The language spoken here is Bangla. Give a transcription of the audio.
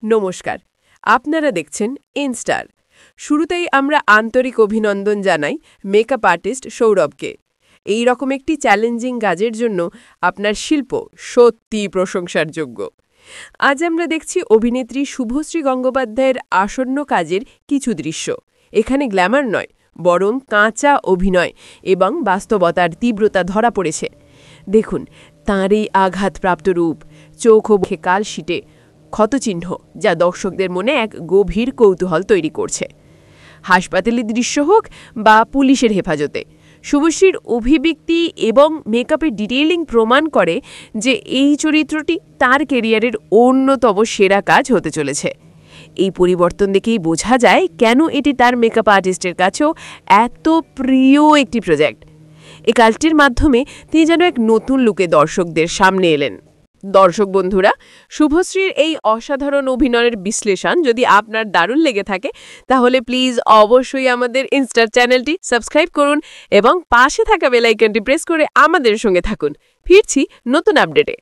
নমস্কার, আপনারা দেখছেন ইনস্টার। শুরুতেই আমরা আন্তরিক অভিনন্দন জানাই মেকআপ আর্টিস্ট সৌরভকে। এই রকম একটি চ্যালেঞ্জিং কাজের জন্য আপনার শিল্প সত্যি প্রশংসার যোগ্য। আজ আমরা দেখছি অভিনেত্রী শুভশ্রী গঙ্গোপাধ্যায়ের আসন্ন কাজের কিছু দৃশ্য। এখানে গ্ল্যামার নয়, বরং কাঁচা অভিনয় এবং বাস্তবতার তীব্রতা ধরা পড়েছে। দেখুন তাঁর এই আঘাতপ্রাপ্ত রূপ, চোখ ও মুখে কালশিটে ক্ষতচিহ্ন, যা দর্শকদের মনে এক গভীর কৌতূহল তৈরি করছে। হাসপাতালের দৃশ্য হোক বা পুলিশের হেফাজতে, শুভশ্রীর অভিব্যক্তি এবং মেকআপের ডিটেইলিং প্রমাণ করে যে এই চরিত্রটি তার ক্যারিয়ারের অন্যতম সেরা কাজ হতে চলেছে। এই পরিবর্তন দেখেই বোঝা যায় কেন এটি তার মেকআপ আর্টিস্টের কাছেও এত প্রিয় একটি প্রজেক্ট। এই কাজটির মাধ্যমে তিনি যেন এক নতুন লুকে দর্শকদের সামনে এলেন। দর্শক বন্ধুরা, শুভশ্রীর এই অসাধারণ অভিনয়ের বিশ্লেষণ যদি আপনার দারুণ লেগে থাকে, তাহলে প্লিজ অবশ্যই আমাদের ইনস্টার চ্যানেলটি সাবস্ক্রাইব করুন এবং পাশে থাকা বেল আইকনটি প্রেস করে আমাদের সঙ্গে থাকুন। ফিরছি নতুন আপডেটে।